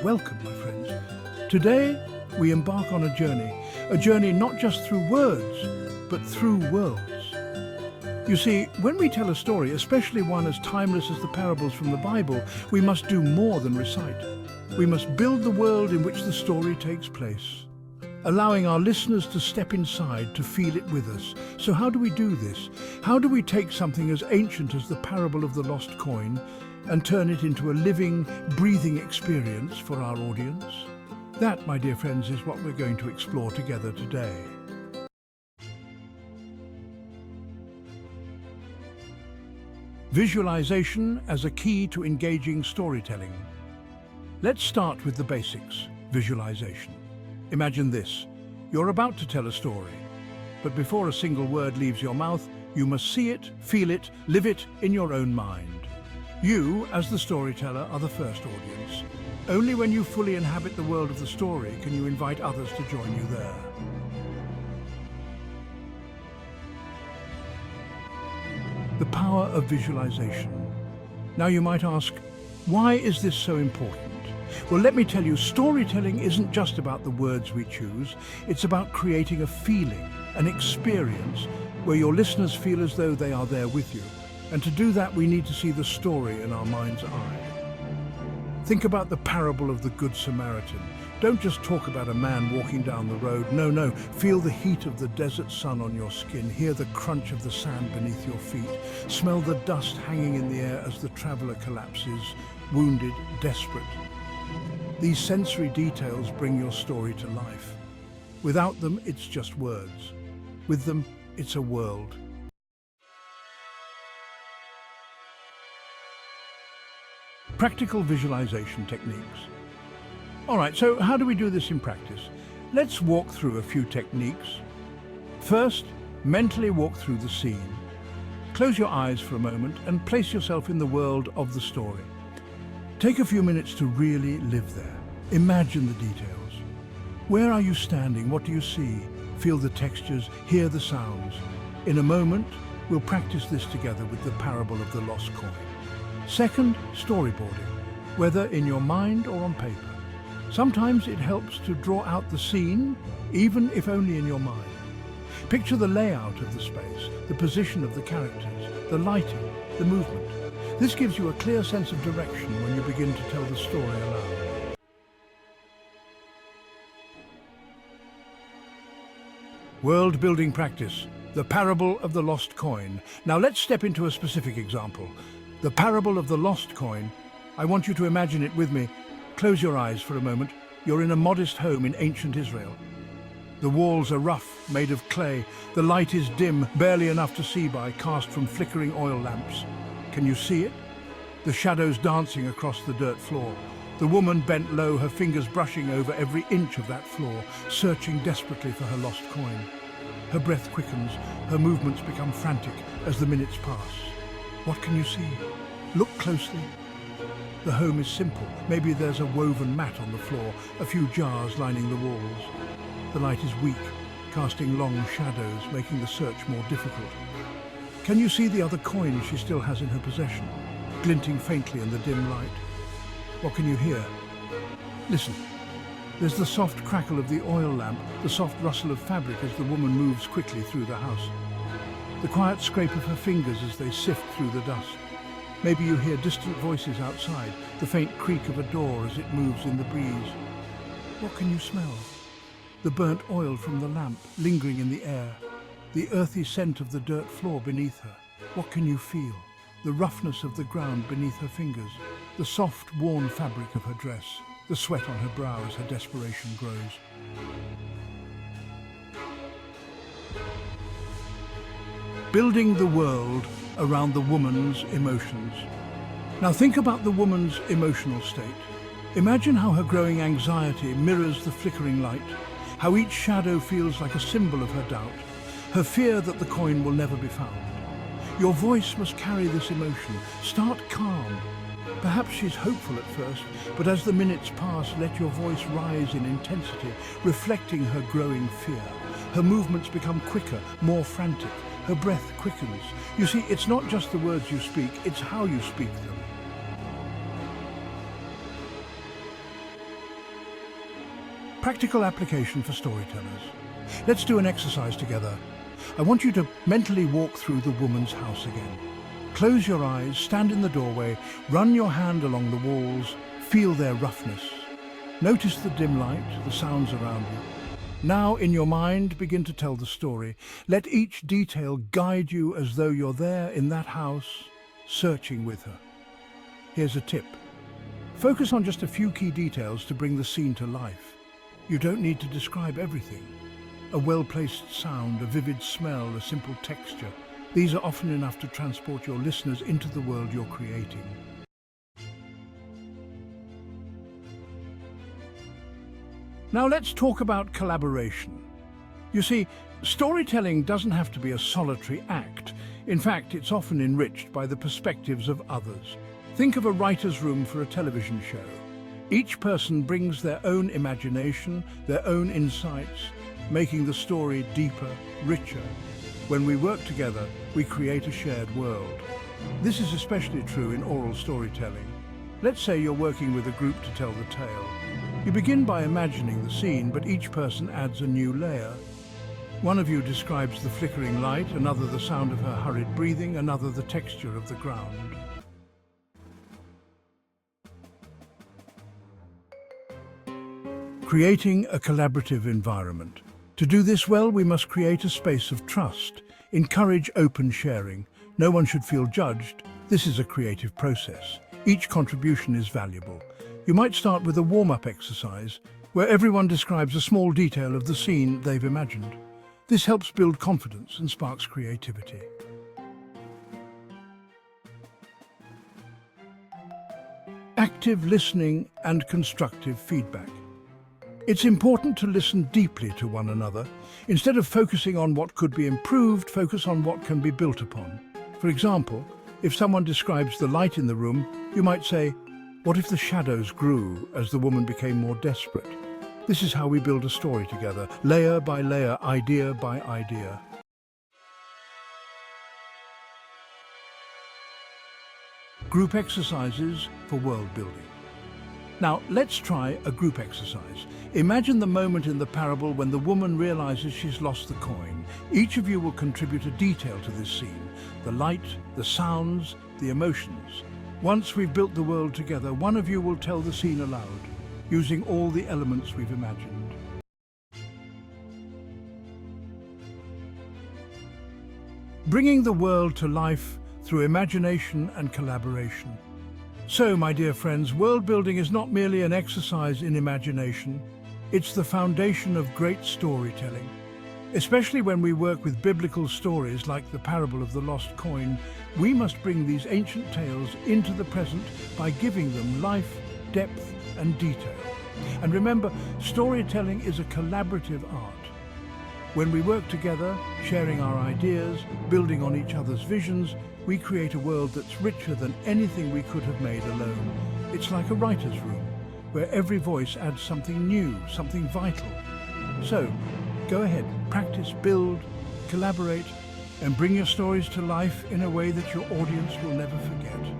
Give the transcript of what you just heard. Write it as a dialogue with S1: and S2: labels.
S1: Welcome, my friends. Today, we embark on a journey not just through words, but through worlds. You see, when we tell a story, especially one as timeless as the parables from the Bible, we must do more than recite. We must build the world in which the story takes place, allowing our listeners to step inside to feel it with us. So how do we do this? How do we take something as ancient as the parable of the lost coin and turn it into a living, breathing experience for our audience? That, my dear friends, is what we're going to explore together today. Visualization as a key to engaging storytelling. Let's start with the basics, visualization. Imagine this. You're about to tell a story, but before a single word leaves your mouth, you must see it, feel it, live it in your own mind. You, as the storyteller, are the first audience. Only when you fully inhabit the world of the story can you invite others to join you there. The power of visualization. Now you might ask, why is this so important? Well, let me tell you, storytelling isn't just about the words we choose. It's about creating a feeling, an experience, where your listeners feel as though they are there with you. And to do that, we need to see the story in our mind's eye. Think about the parable of the Good Samaritan. Don't just talk about a man walking down the road. No. Feel the heat of the desert sun on your skin. Hear the crunch of the sand beneath your feet. Smell the dust hanging in the air as the traveler collapses, wounded, desperate. These sensory details bring your story to life. Without them, it's just words. With them, it's a world. Practical visualization techniques. All right, so how do we do this in practice? Let's walk through a few techniques. First, mentally walk through the scene. Close your eyes for a moment and place yourself in the world of the story. Take a few minutes to really live there. Imagine the details. Where are you standing? What do you see? Feel the textures, hear the sounds. In a moment, we'll practice this together with the parable of the lost coin. Second, storyboarding, whether in your mind or on paper. Sometimes it helps to draw out the scene, even if only in your mind. Picture the layout of the space, the position of the characters, the lighting, the movement. This gives you a clear sense of direction when you begin to tell the story aloud. World-building practice, the parable of the lost coin. Now let's step into a specific example. The parable of the lost coin. I want you to imagine it with me. Close your eyes for a moment. You're in a modest home in ancient Israel. The walls are rough, made of clay. The light is dim, barely enough to see by, cast from flickering oil lamps. Can you see it? The shadows dancing across the dirt floor. The woman bent low, her fingers brushing over every inch of that floor, searching desperately for her lost coin. Her breath quickens, her movements become frantic as the minutes pass. What can you see? Look closely. The home is simple. Maybe there's a woven mat on the floor, a few jars lining the walls. The light is weak, casting long shadows, making the search more difficult. Can you see the other coins she still has in her possession, glinting faintly in the dim light? What can you hear? Listen. There's the soft crackle of the oil lamp, the soft rustle of fabric as the woman moves quickly through the house. The quiet scrape of her fingers as they sift through the dust. Maybe you hear distant voices outside, the faint creak of a door as it moves in the breeze. What can you smell? The burnt oil from the lamp, lingering in the air. The earthy scent of the dirt floor beneath her. What can you feel? The roughness of the ground beneath her fingers. The soft, worn fabric of her dress. The sweat on her brow as her desperation grows. Building the world around the woman's emotions. Now think about the woman's emotional state. Imagine how her growing anxiety mirrors the flickering light, how each shadow feels like a symbol of her doubt, her fear that the coin will never be found. Your voice must carry this emotion. Start calm. Perhaps she's hopeful at first, but as the minutes pass, let your voice rise in intensity, reflecting her growing fear. Her movements become quicker, more frantic. Her breath quickens. You see, it's not just the words you speak, it's how you speak them. Practical application for storytellers. Let's do an exercise together. I want you to mentally walk through the woman's house again. Close your eyes, stand in the doorway, run your hand along the walls, feel their roughness. Notice the dim light, the sounds around you. Now, in your mind, begin to tell the story. Let each detail guide you as though you're there in that house, searching with her. Here's a tip. Focus on just a few key details to bring the scene to life. You don't need to describe everything. A well-placed sound, a vivid smell, a simple texture. These are often enough to transport your listeners into the world you're creating. Now let's talk about collaboration. You see, storytelling doesn't have to be a solitary act. In fact, it's often enriched by the perspectives of others. Think of a writer's room for a television show. Each person brings their own imagination, their own insights, making the story deeper, richer. When we work together, we create a shared world. This is especially true in oral storytelling. Let's say you're working with a group to tell the tale. You begin by imagining the scene, but each person adds a new layer. One of you describes the flickering light, another the sound of her hurried breathing, another the texture of the ground. Creating a collaborative environment. To do this well, we must create a space of trust. Encourage open sharing. No one should feel judged. This is a creative process. Each contribution is valuable. You might start with a warm-up exercise where everyone describes a small detail of the scene they've imagined. This helps build confidence and sparks creativity. Active listening and constructive feedback. It's important to listen deeply to one another. Instead of focusing on what could be improved, focus on what can be built upon. For example, if someone describes the light in the room, you might say, "What if the shadows grew as the woman became more desperate?" This is how we build a story together, layer by layer, idea by idea. Group exercises for world building. Now, let's try a group exercise. Imagine the moment in the parable when the woman realizes she's lost the coin. Each of you will contribute a detail to this scene: the light, the sounds, the emotions. Once we've built the world together, one of you will tell the scene aloud, using all the elements we've imagined. Bringing the world to life through imagination and collaboration. So, my dear friends, world building is not merely an exercise in imagination. It's the foundation of great storytelling. Especially when we work with biblical stories like the parable of the lost coin, we must bring these ancient tales into the present by giving them life, depth, and detail. And remember, storytelling is a collaborative art. When we work together, sharing our ideas, building on each other's visions, we create a world that's richer than anything we could have made alone. It's like a writer's room, where every voice adds something new, something vital. So, go ahead, practice, build, collaborate, and bring your stories to life in a way that your audience will never forget.